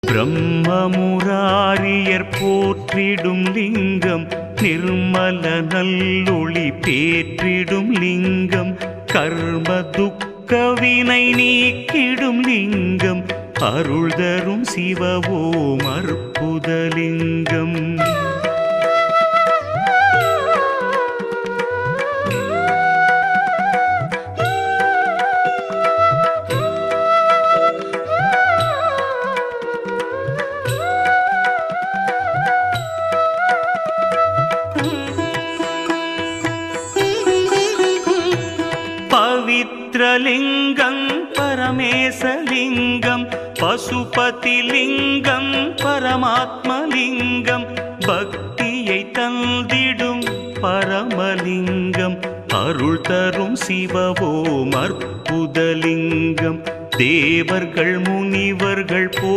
பிரம்மமுராரியர் போற்றிடும் லிங்கம் நிர்மல நல்லொளி பேற்றிடும் லிங்கம் கர்ம துக்க வினை நீக்கிடும் லிங்கம் அருள் தரும் சிவவோம் அற்புதலிங்கம். பவித்ரலிங்கம் பரமேசலிங்கம் பசுபதிலிங்கம் பரமாத்மலிங்கம் பக்தியை தந்திடும் பரமலிங்கம் அருள் தரும் சிவவோம் அற்புதலிங்கம் தேவர்கள் முனிவர்கள் போ